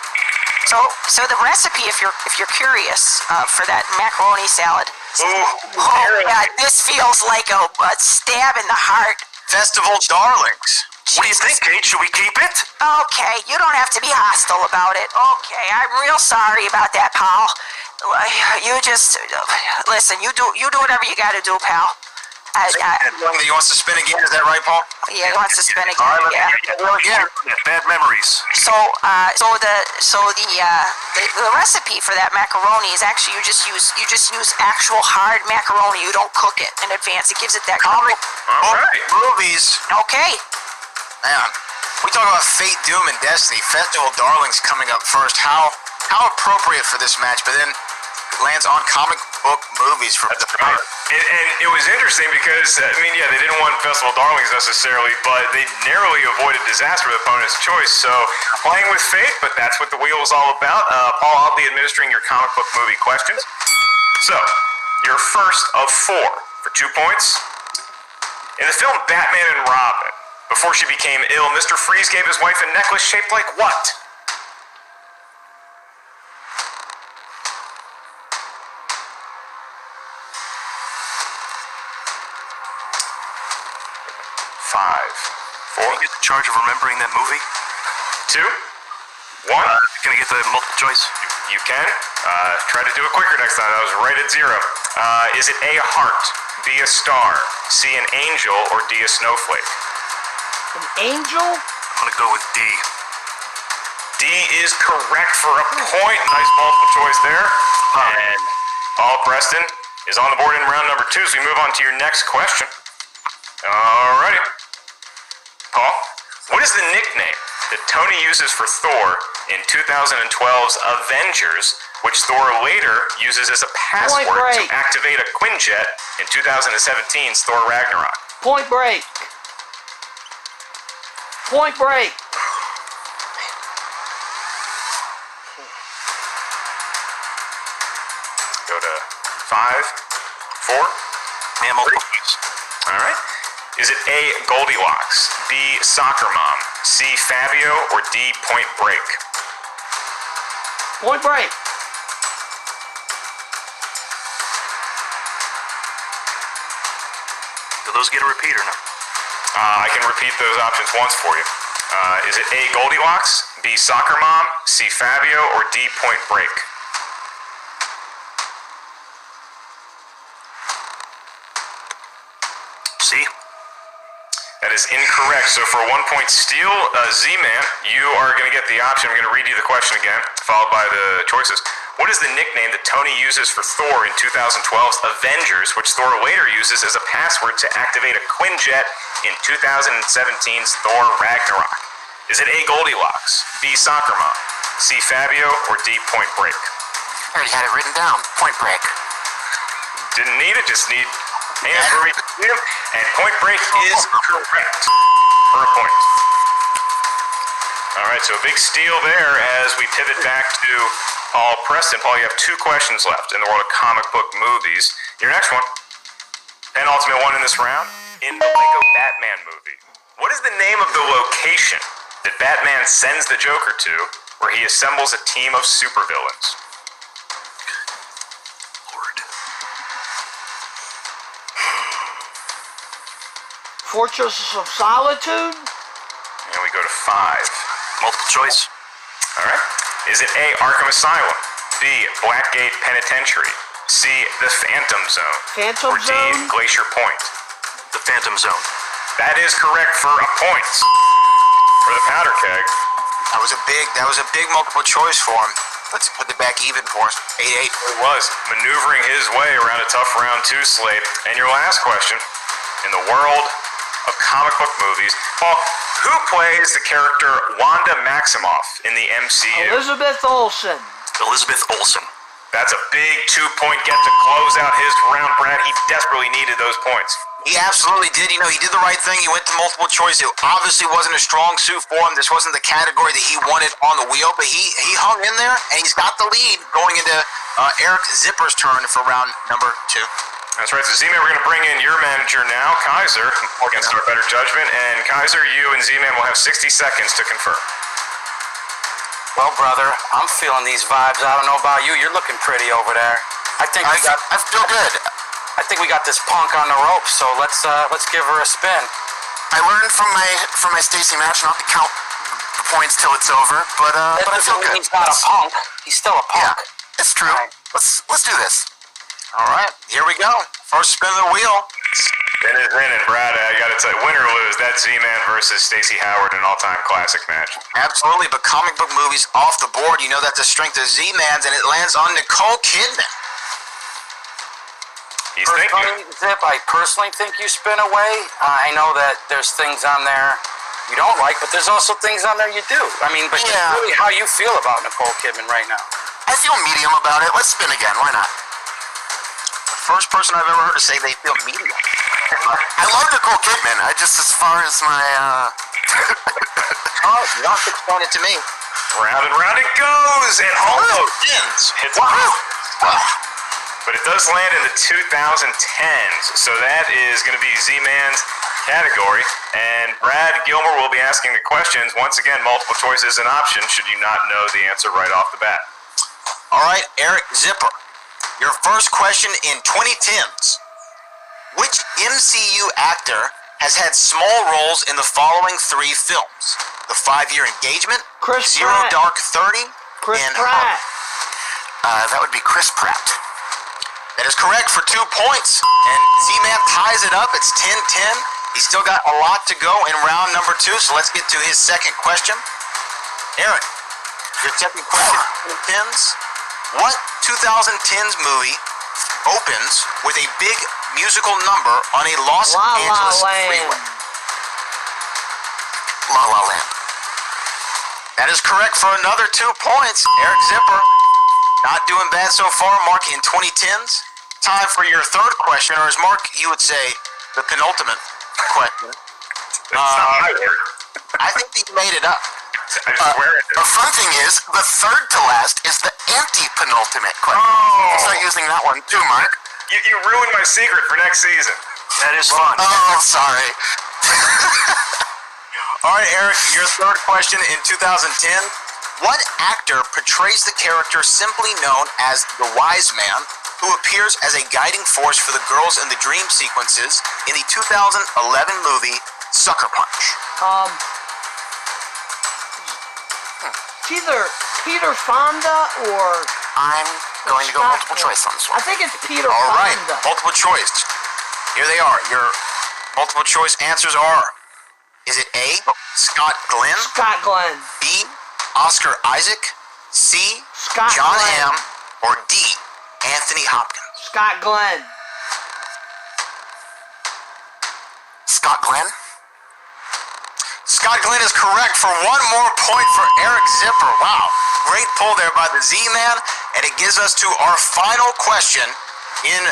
So the recipe, if you're curious, for that macaroni salad. Ooh, Oh God, this feels like a stab in the heart. Festival darlings. What do you think, Kate? Should we keep it? Okay, you don't have to be hostile about it. Okay, I'm real sorry about that, pal. You just listen. You do whatever you got to do, pal. He wants to spin again. Is that right, Paul? Yeah, he wants to spin again. All right, Yeah. Bad memories. So the recipe for that macaroni is actually you just use actual hard macaroni. You don't cook it in advance. It gives it that comic. All right. Movies. Okay. Man, we talk about fate, doom, and destiny. Festival darlings coming up first. How appropriate for this match, but then it lands on comic book movies for the Right. And it was interesting because, they didn't want Festival Darlings necessarily, but they narrowly avoided disaster with opponent's choice. So, playing with fate, but that's what the wheel is all about. Paul, I'll be administering your comic book movie questions. So, your first of 4 for 2 points. In the film Batman and Robin, before she became ill, Mr. Freeze gave his wife a necklace shaped like what? Five, Can you get the charge of remembering that movie? 2, 1. Can I get the multiple choice? You can. Try to do it quicker next time. That was right at 0. Is it A, a heart, B, a star, C, an angel, or D, a snowflake? An angel? I'm gonna go with D. D is correct for a point. Nice multiple choice there. And Paul Preston is on the board in round number 2, so we move on to your next question. Alrighty. Paul, what is the nickname that Tony uses for Thor in 2012's Avengers, which Thor later uses as a password to break. activate a Quinjet in 2017's Thor Ragnarok? Point break. Point break. Go to 4? Yeah, multiple choice. All right. Is it A, Goldilocks, B, Soccer Mom, C, Fabio, or D, Point Break? Point Break. Do those get a repeat or no? I can repeat those options once for you. Is it A, Goldilocks, B, Soccer Mom, C, Fabio, or D, Point Break? C. That is incorrect. So for a 1-point steal, Z-Man, you are going to get the option. I'm going to read you the question again, followed by the choices. What is the nickname that Tony uses for Thor in 2012's Avengers, which Thor later uses as a password to activate a Quinjet in 2017's Thor Ragnarok? Is it A, Goldilocks, B, Soccer Mom, C, Fabio, or D, Point Break? I already had it written down. Point Break. Didn't need it, just need hands for me. And Point Break is correct for a point. All right, so a big steal there as we pivot back to Paul Preston. Paul, you have 2 questions left in the world of comic book movies. Your next one, penultimate one in this round, in the Lego Batman movie. What is the name of the location that Batman sends the Joker to where he assembles a team of supervillains? Lord. Fortress of Solitude. And we go to 5. Multiple choice. All right. Is it A, Arkham Asylum, B, Blackgate Penitentiary, C, The Phantom Zone, Phantom or D, Zone? Glacier Point? The Phantom Zone. That is correct for a point for the powder keg. That was a big multiple choice for him. Let's put it back even for us. 8-8. It was maneuvering his way around a tough round 2 slate. And your last question, in the world of comic book movies, Paul, who plays the character Wanda Maximoff in the MCU? Elizabeth Olsen. Elizabeth Olsen. That's a big 2-point get to close out his round, Brad. He desperately needed those points. He absolutely did. You know, he did the right thing. He went to multiple choice. It obviously wasn't a strong suit for him. This wasn't the category that he wanted on the wheel, but he hung in there, and he's got the lead going into Eric Zipper's turn for round number 2. That's right. So, Z-Man, we're going to bring in your manager now, Kaiser, against our better judgment. And Kaiser, you and Z-Man will have 60 seconds to confirm. Well, brother, I'm feeling these vibes. I don't know about you. You're looking pretty over there. I feel good. I think we got this punk on the ropes. So let's give her a spin. I learned from my Stacy match not to count the points till it's over, but I feel good. He's not a punk. He's still a punk. Yeah, it's true. Right. Let's do this. All right, here we go. First spin of the wheel. Spin is in, and Brad, I got to tell you, win or lose, that's Z-Man versus Stacey Howard, an all-time classic match. Absolutely, but comic book movies off the board. You know that's the strength of Z-Man's, and it lands on Nicole Kidman. He's thinking. Zip, I personally think you spin away. I know that there's things on there you don't like, but there's also things on there you do. I mean, but Yeah. it's really how you feel about Nicole Kidman right now. I feel medium about it. Let's spin again. Why not? First person I've ever heard to say they feel medium. I love Nicole Kidman. I just, as far as my, Oh, you don't have to explain it to me. Round and round it goes, and almost hits it. But it does land in the 2010s, so that is going to be Z-Man's category. And Brad Gilmore will be asking the questions. Once again, multiple choice is an option should you not know the answer right off the bat. All right, Eric Zipper. Your first question in 2010s. Which MCU actor has had small roles in the following 3 films? The 5-Year Engagement, Chris Zero Pratt. Dark 30, Chris and Pratt. that would be Chris Pratt. That is correct for 2 points. And Z-Man ties it up. It's 10-10. He's still got a lot to go in round number 2, so let's get to his second question. Eric, your second question in 10s. What 2010s movie opens with a big musical number on a Los La La Angeles Land. freeway? La La Land. That is correct for another 2 points. Eric Zipper, not doing bad so far. Mark in 2010s. Time for your third question, or as Mark, you would say, the penultimate question. That's not my word. I think that you made it up. I swear it The is. fun thing is, the third to last is the anti-penultimate question. Oh. Start using that one too, Mark. You ruined my secret for next season. That is fun. Oh, sorry. All right, Eric, your third question in 2010. What actor portrays the character simply known as the Wise Man, who appears as a guiding force for the girls in the dream sequences in the 2011 movie Sucker Punch? It's either Peter Fonda or... I'm going to go multiple choice on this one. I think it's Peter All Fonda. right, multiple choice. Here they are. Your multiple choice answers are: is it A, Scott Glenn, Scott Glenn. B, Oscar Isaac, C, Scott John Glenn. Hamm, or D, Anthony Hopkins? Scott Glenn. Scott Glenn? Scott Glenn is correct for one more point for Eric Zipper. Wow, great pull there by the Z-Man, and it gives us to our final question in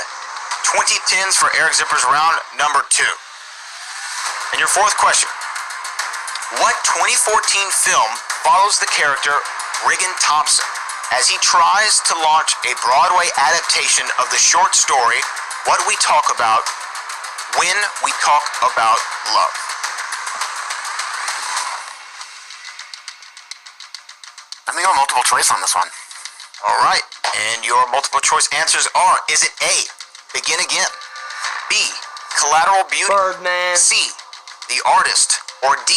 2010s for Eric Zipper's round number 2. And your fourth question: what 2014 film follows the character Riggin Thompson as he tries to launch a Broadway adaptation of the short story What We Talk About When We Talk About Love? I'm going to go multiple choice on this one. All right, and your multiple choice answers are: is it A, Begin Again, B, Collateral Beauty, Birdman. C, The Artist, or D,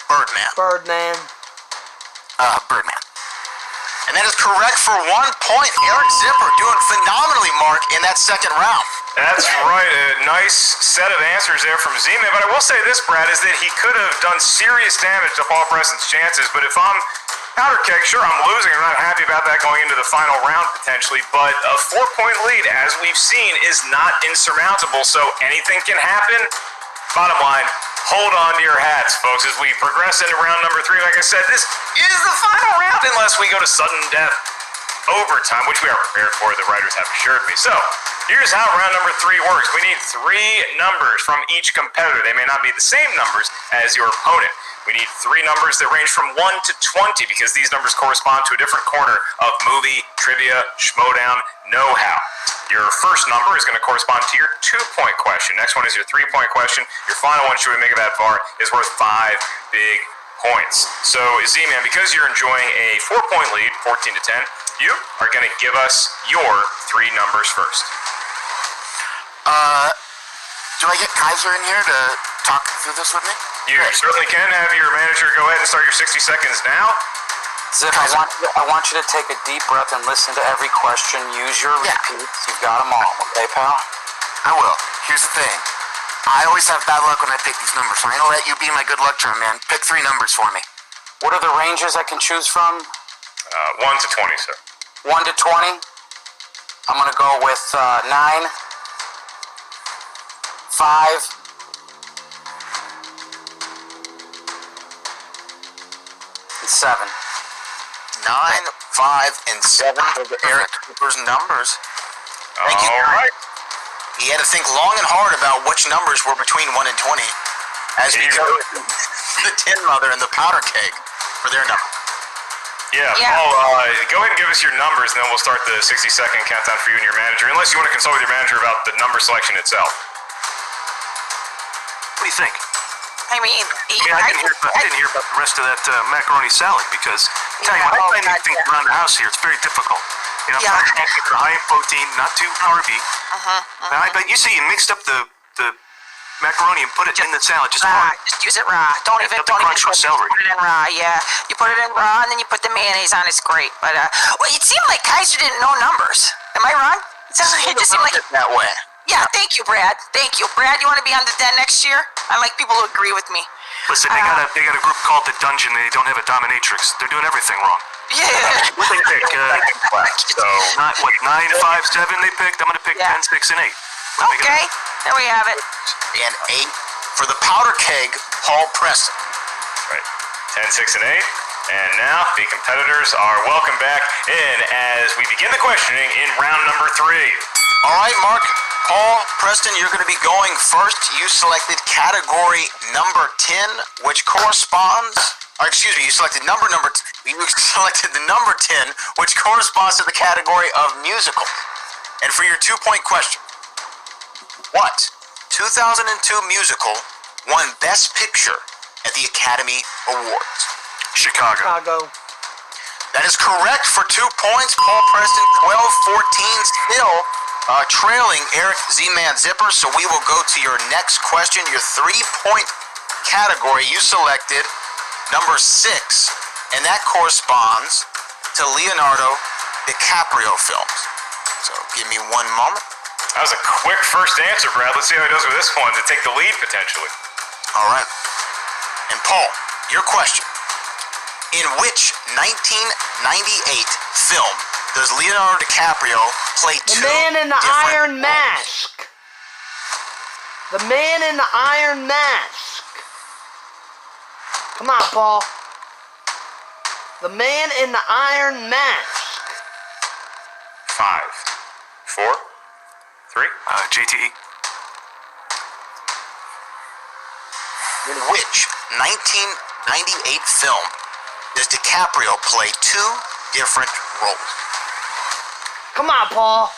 Birdman? Birdman. Birdman. And that is correct for 1 point. Eric Zipper doing phenomenally, Mark, in that second round. That's right. A nice set of answers there from Z-Man. But I will say this, Brad, is that he could have done serious damage to Paul Preston's chances. But if I'm Powder Keg, sure, I'm losing. I'm not happy about that going into the final round potentially. But a 4-point lead, as we've seen, is not insurmountable. So anything can happen. Bottom line, hold on to your hats, folks, as we progress into round number 3. Like I said, this is the final round unless we go to sudden death overtime, which we are prepared for, the writers have assured me. So here's how round number 3 works. We need 3 numbers from each competitor. They may not be the same numbers as your opponent. We need 3 numbers that range from 1 to 20 because these numbers correspond to a different corner of movie, trivia, Schmoedown, know-how. Your first number is going to correspond to your 2-point question. Next one is your 3-point question. Your final one, should we make it that far, is worth 5 big points. So, Z-Man, because you're enjoying a 4-point lead, 14 to 10, you are going to give us your 3 numbers first. Do I get Kaiser in here to talk through this with me? You certainly can have your manager go ahead and start your 60 seconds now. Zip, I want you to take a deep breath and listen to every question. Use your repeats. You've got them all, okay, pal? I will. Here's the thing. I always have bad luck when I pick these numbers, so I'm going to let you be my good luck charm, man. Pick 3 numbers for me. What are the ranges I can choose from? 1 to 20, sir. 1 to 20? I'm going to go with 9, 5, 7. 9, 5, and 7 are Eric Cooper's numbers. Thank you. All right. He had to think long and hard about which numbers were between 1 and 20 as we go to the Tin Mother and the Powder Keg for their number. Yeah, Yeah. Paul, go ahead and give us your numbers, and then we'll start the 60-second countdown for you and your manager, unless you want to consult with your manager about the number selection itself. What do you think? I mean, I didn't hear about the rest of that macaroni salad because, tell you what, I find these things around the house here, it's very difficult. You know, Yeah. they're high in protein, not too carby. But you see, you mixed up the macaroni and put it in the salad, just raw. one. Just use it raw. Don't even crunch put with celery. it in raw. Yeah, you put it in raw and then you put the mayonnaise on. It's great. But well, it seemed like Kaiser didn't know numbers. Am I wrong? It just seemed like that way. Yeah. Thank you, Brad. Thank you, Brad. You want to be on the den next year? I like people who agree with me. Listen, they got a group called the Dungeon. They don't have a dominatrix. They're doing everything wrong. Yeah. What they pick? So, 9, 5, 7 they picked. I'm going to pick Yeah. 10, 6, and 8. Okay. There we have it. And 8 for the Powder Keg, Paul Preston. right, 10, 6, and 8. And now the competitors are welcome back in as we begin the questioning in round number 3. All right, Mark. Paul Preston, you're going to be going first. You selected category number 10, which corresponds... Or excuse me, you selected you selected the number 10, which corresponds to the category of musical. And for your 2-point question, what 2002 musical won Best Picture at the Academy Awards? Chicago. Chicago. That is correct for 2 points. Paul Preston, 12-14, still trailing Eric Z-Man Zipper. So we will go to your next question. Your 3-point category you selected, number 6, and that corresponds to Leonardo DiCaprio films. So give me 1 moment. That was a quick first answer, Brad. Let's see how he does with this one to take the lead potentially. All right. And Paul, your question. In which 1998 film does Leonardo DiCaprio play The two Man in the different Iron roles? Mask. The Man in the Iron Mask. Come on, Paul. The Man in the Iron Mask. 5, 4, 3. JTE. In which 1998 film does DiCaprio play 2 different roles? Come on, Paul.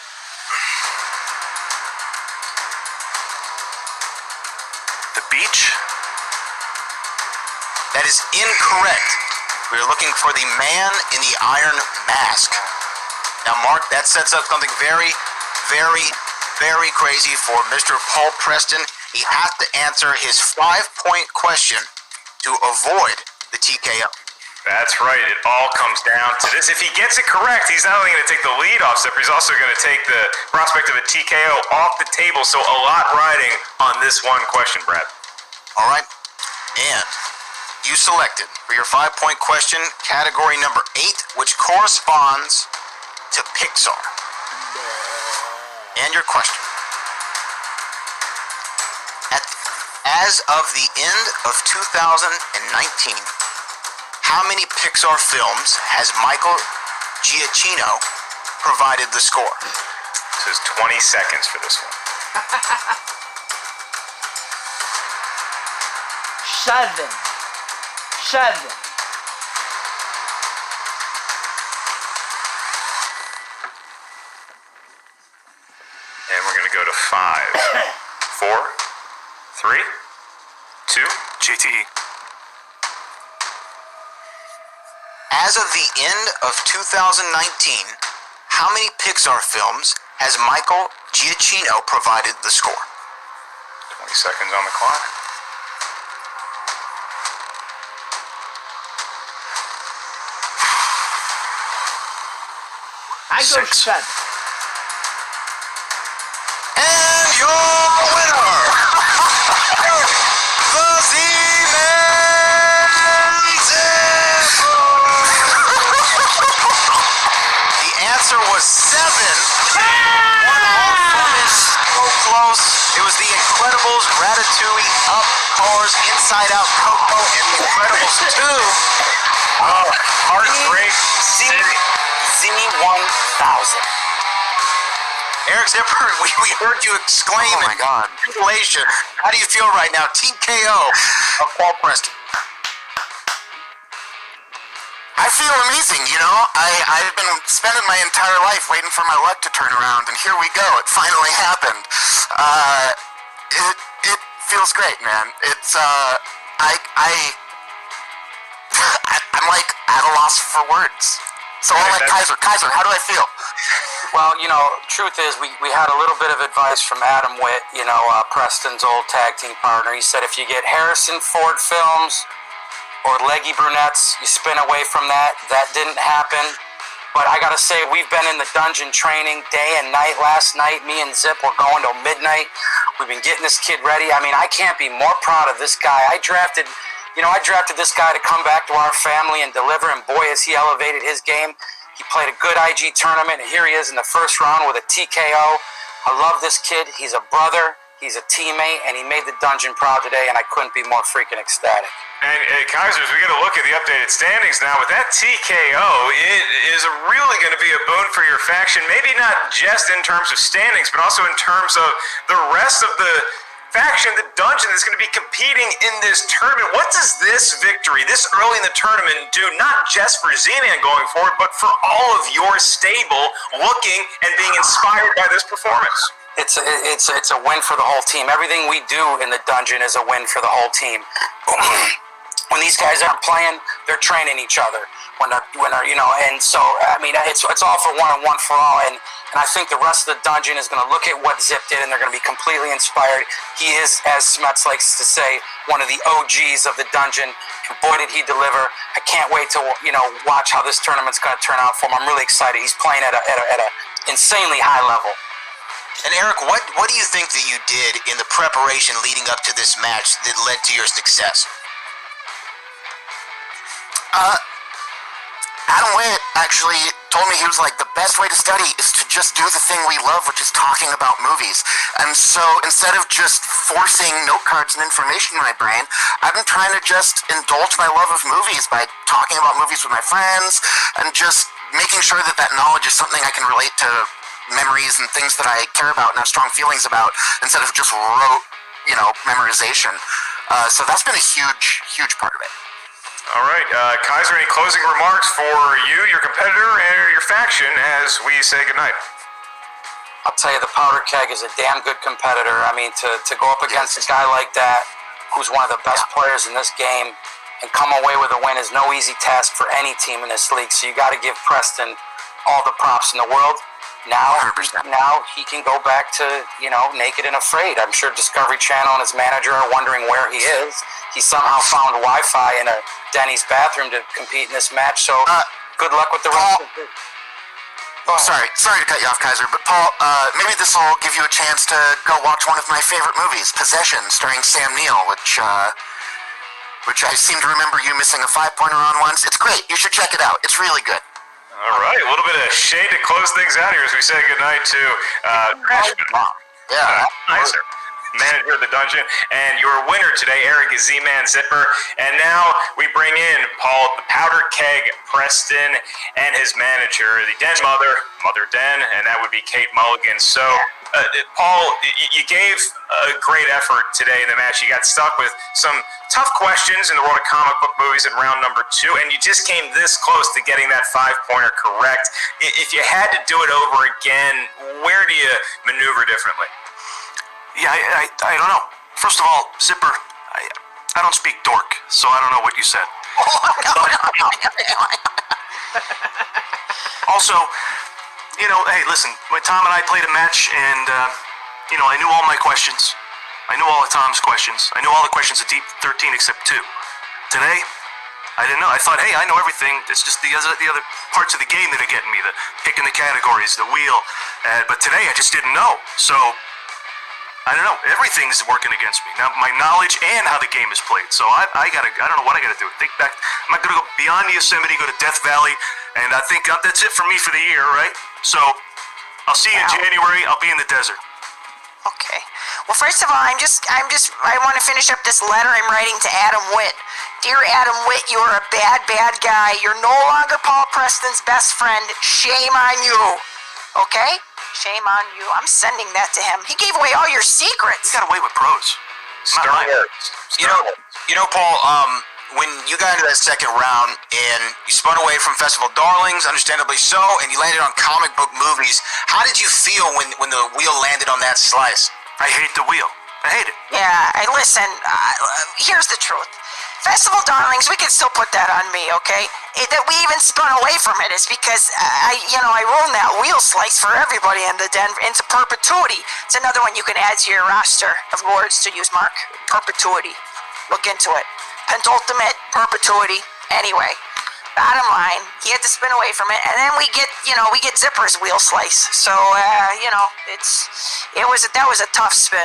The Beach. That is incorrect. We're looking for the Man in the Iron Mask. Now, Mark, that sets up something very, very, very crazy for Mr. Paul Preston. He has to answer his 5-point question to avoid the TKO. That's right. It all comes down to this. If he gets it correct, he's not only going to take the lead off Zipper, he's also going to take the prospect of a TKO off the table. So a lot riding on this one question, Brad. All right. And you selected for your 5-point question category number 8, which corresponds to Pixar. And your question. As of the end of 2019, how many Pixar films has Michael Giacchino provided the score? This is 20 seconds for this one. 7. 7. And we're going to go to 5, 4, 3, 2. JTE. As of the end of 2019, how many Pixar films has Michael Giacchino provided the score? 20 seconds on the clock. I go 6. 7. And your winner, the Z-Man Zipper! The answer was 7. One off from it, so close. It was The Incredibles, Ratatouille, Up, Cars, Inside Out, Coco, and The Incredibles 2. Oh, Heartbreak City. Z1000. Eric Zipper, we heard you exclaim Oh my God. in jubilation. How do you feel right now? TKO of Paul Preston. I feel amazing, you know. I've been spending my entire life waiting for my luck to turn around, and here we go. It finally happened. It feels great, man. It's I'm like at a loss for words. So I'll let Kaiser, how do I feel? Well, you know, truth is, we had a little bit of advice from Adam Witt, you know, Preston's old tag team partner. He said if you get Harrison Ford films or leggy brunettes, you spin away from that. That didn't happen. But I gotta say, we've been in the dungeon training day and night. Last night, me and Zip were going till midnight. We've been getting this kid ready. I mean, I can't be more proud of this guy. I drafted this guy to come back to our family and deliver, and boy, has he elevated his game. He played a good IG tournament, and here he is in the first round with a TKO. I love this kid. He's a brother. He's a teammate, and he made the dungeon proud today, and I couldn't be more freaking ecstatic. And Kaisers, we got to look at the updated standings now. With that TKO, it is really going to be a boon for your faction. Maybe not just in terms of standings, but also in terms of the rest of the faction, the Dungeon, that's going to be competing in this tournament. What does this victory, this early in the tournament, do not just for Z-Man going forward, but for all of your stable looking and being inspired by this performance? It's a win for the whole team. Everything we do in the Dungeon is a win for the whole team. When these guys aren't playing, they're training each other. When they're and so I mean it's all for one and one for all. And I think the rest of the Dungeon is going to look at what Zip did, and they're going to be completely inspired. He is, as Smets likes to say, one of the OGs of the Dungeon. And boy, did he deliver! I can't wait to watch how this tournament's going to turn out for him. I'm really excited. He's playing at a insanely high level. And Eric, what do you think that you did in the preparation leading up to this match that led to your success? Adam Witt actually told me, he was like, the best way to study is to just do the thing we love, which is talking about movies. And so instead of just forcing note cards and information in my brain, I've been trying to just indulge my love of movies by talking about movies with my friends and just making sure that that knowledge is something I can relate to memories and things that I care about and have strong feelings about, instead of just rote, memorization. So that's been a huge, huge part of it. All right, Kaiser, any closing remarks for you, your competitor, and your faction as we say goodnight? I'll tell you, the Powder Keg is a damn good competitor. I mean, to go up against a guy like that, who's one of the best players in this game, and come away with a win is no easy task for any team in this league. So you got to give Preston all the props in the world. Now he can go back to, naked and afraid. I'm sure Discovery Channel and his manager are wondering where he is. He somehow found Wi-Fi in a Denny's bathroom to compete in this match. So good luck with the rest of it. Sorry to cut you off, Kaiser, but Paul, maybe this will give you a chance to go watch one of my favorite movies, Possession, starring Sam Neill, which I seem to remember you missing a 5-pointer on once. It's great. You should check it out. It's really good. All right, a little bit of shade to close things out here as we say goodnight to Kaiser, manager of the Dungeon, and your winner today, Eric Z-Man Zipper. And now we bring in Paul the Powder Keg Preston and his manager, the Den Mother Den, and that would be Kate Mulligan. So, Paul, you gave a great effort today in the match. You got stuck with some tough questions in the world of comic book movies in round number 2, and you just came this close to getting that 5-pointer correct. If you had to do it over again, where do you maneuver differently? Yeah, I don't know. First of all, Zipper, I don't speak dork, so I don't know what you said. Also, hey, listen, when Tom and I played a match, and, I knew all my questions. I knew all of Tom's questions. I knew all the questions of Deep 13 except 2. Today, I didn't know. I thought, hey, I know everything. It's just the other parts of the game that are getting me, the picking the categories, the wheel. But today, I just didn't know. So, I don't know. Everything's working against me. Now, my knowledge and how the game is played. So, I don't know what I got to do. Think back. I'm not going to go beyond Yosemite, go to Death Valley, and I think that's it for me for the year, right? So, I'll see you in January. I'll be in the desert. Okay. Well, first of all, I want to finish up this letter I'm writing to Adam Witt. Dear Adam Witt, you're a bad, bad guy. You're no longer Paul Preston's best friend. Shame on you. Okay? Shame on you. I'm sending that to him. He gave away all your secrets. You got away with pros. Star Wars. Paul, when you got into that second round and you spun away from Festival Darlings, understandably so, and you landed on comic book movies, how did you feel when the wheel landed on that slice? I hate the wheel. I hate it. Yeah, listen, here's the truth. Festival Darlings, we can still put that on me, okay? That we even spun away from it is because I ruined that wheel slice for everybody in the den into perpetuity. It's another one you can add to your roster of words to use, Mark. Perpetuity. Look into it. Pentultimate, perpetuity. Anyway, bottom line, he had to spin away from it, and then we get Zipper's wheel slice. So that was a tough spin.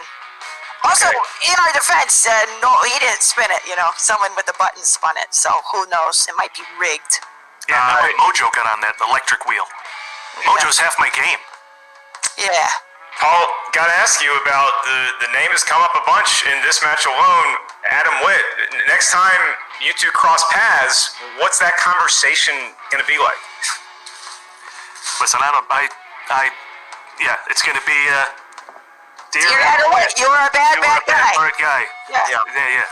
Also, in our defense, no, he didn't spin it. Someone with the button spun it. So who knows? It might be rigged. Yeah, now Mojo got on that electric wheel. Mojo's half my game. Yeah. Paul, gotta ask you about the name has come up a bunch in this match alone. Adam Witt. Next time you two cross paths, what's that conversation gonna be like? Listen, it's gonna be Dear Adam, you were a bad guy. Bad guy. Yeah. Yeah.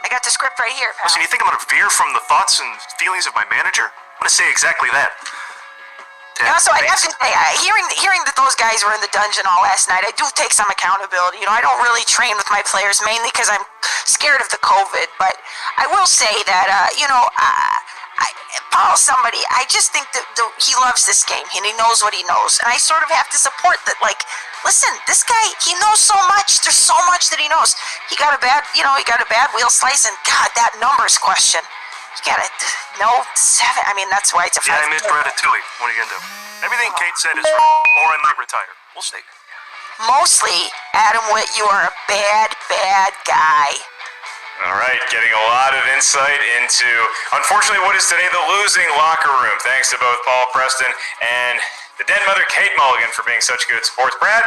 I got the script right here, pal. Listen, you think I'm gonna veer from the thoughts and feelings of my manager? I'm gonna say exactly that. And also, I have to say, hearing that those guys were in the dungeon all last night, I do take some accountability. You know, I don't really train with my players, mainly because I'm scared of the COVID. But I will say that, Paul's somebody, I just think that he loves this game, and he knows what he knows. And I sort of have to support that, like, listen, this guy, he knows so much. There's so much that he knows. He got a bad wheel slice, and God, that numbers question. You got it. No, 7. I mean, that's why it's a 5. Yeah, I missed Ratatouille. What are you gonna do? Everything Kate said is right, or I might retire. We'll see. Mostly, Adam Witt, you are a bad guy. All right, getting a lot of insight into, unfortunately, what is today the losing locker room. Thanks to both Paul Preston and the dead mother Kate Mulligan for being such good sports. Brad,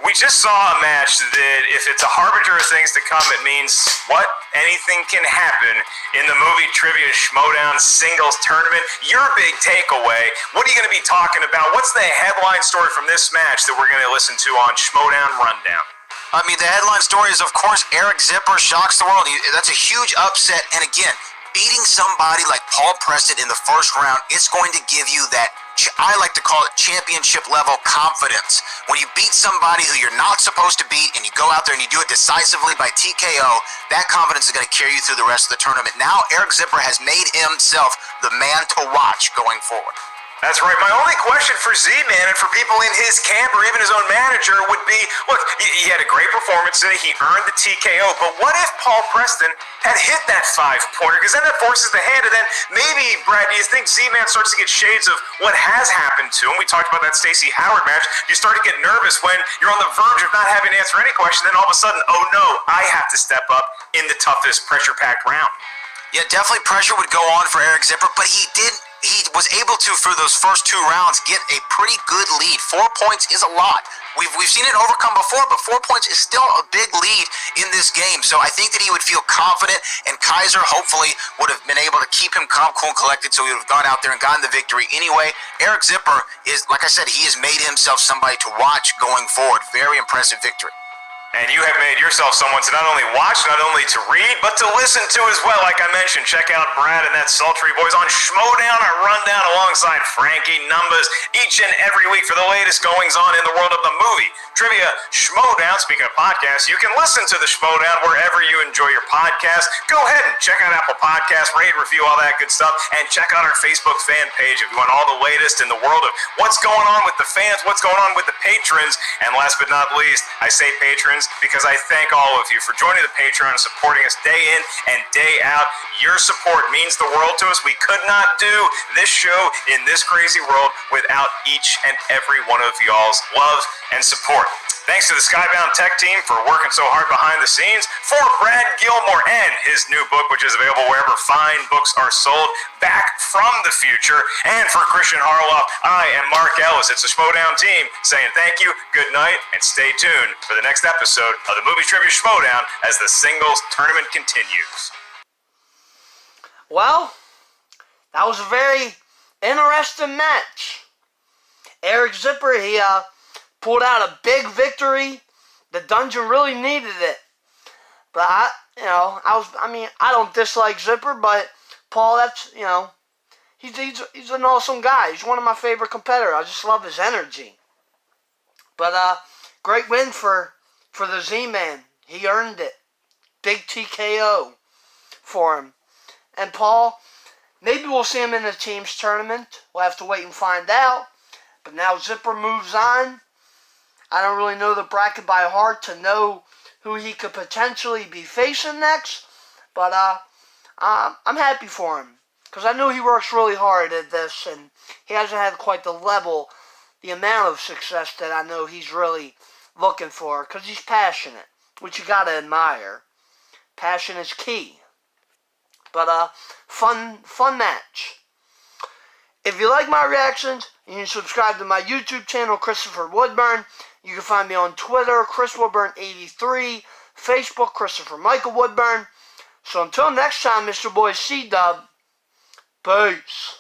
we just saw a match that if it's a harbinger of things to come, it means what? Anything can happen in the movie Trivia Schmoedown singles tournament. Your big takeaway, what are you going to be talking about? What's the headline story from this match that we're going to listen to on Schmoedown Rundown? I mean, the headline story is, of course, Eric Zipper shocks the world. That's a huge upset. And again, beating somebody like Paul Preston in the first round, it's going to give you that, I like to call it championship level confidence. When you beat somebody who you're not supposed to beat and you go out there and you do it decisively by TKO, that confidence is going to carry you through the rest of the tournament. Now Eric Zipper has made himself the man to watch going forward. That's right. My only question for Z-Man and for people in his camp or even his own manager would be, look, he had a great performance today. He earned the TKO. But what if Paul Preston had hit that 5-pointer? Because then that forces the hand. And then maybe, Brad, do you think Z-Man starts to get shades of what has happened to him? We talked about that Stacey Howard match. You start to get nervous when you're on the verge of not having to answer any question. Then all of a sudden, oh no, I have to step up in the toughest pressure-packed round. Yeah, definitely pressure would go on for Eric Zipper, but he was able to, for those first 2 rounds, get a pretty good lead. 4 points is a lot. We've seen it overcome before, but 4 points is still a big lead in this game. So I think that he would feel confident, and Kaiser hopefully would have been able to keep him calm, cool, and collected, so he would have gone out there and gotten the victory anyway. Eric Zipper is, like I said, he has made himself somebody to watch going forward. Very impressive victory. And you have made yourself someone to not only watch, not only to read, but to listen to as well. Like I mentioned, check out Brad and that sultry voice on Schmoedown, our rundown alongside Frankie Numbers each and every week for the latest goings on in the world of the movie Trivia Schmoedown. Speaking of podcasts, you can listen to the Schmoedown wherever you enjoy your podcast. Go ahead and check out Apple Podcasts, rate, review, all that good stuff, and check out our Facebook fan page if you want all the latest in the world of what's going on with the fans, what's going on with the patrons, and last but not least, I say patrons because I thank all of you for joining the Patreon and supporting us day in and day out. Your support means the world to us. We could not do this show in this crazy world without each and every one of y'all's love and support. Thanks to the Skybound Tech team for working so hard behind the scenes. For Brad Gilmore and his new book, which is available wherever fine books are sold, Back from the Future. And for Christian Harloff, I am Mark Ellis. It's the Schmoedown team saying thank you, good night, and stay tuned for the next episode of the Movie Trivia Schmoedown as the singles tournament continues. Well, that was a very interesting match. Eric Zipper, he pulled out a big victory. The dungeon really needed it. But I don't dislike Zipper, but Paul, that's, he's an awesome guy. He's one of my favorite competitors. I just love his energy. But great win for the Z-Man. He earned it. Big TKO for him. And Paul, maybe we'll see him in the team's tournament. We'll have to wait and find out. But now Zipper moves on. I don't really know the bracket by heart to know who he could potentially be facing next. But I'm happy for him. Because I know he works really hard at this. And he hasn't had quite the amount of success that I know he's really looking for. Because he's passionate. Which you got to admire. Passion is key. But fun match. If you like my reactions, you can subscribe to my YouTube channel, Christopher Woodburn. You can find me on Twitter, Chris Woodburn83, Facebook, Christopher Michael Woodburn. So until next time, Mr. Boy C-Dub, peace.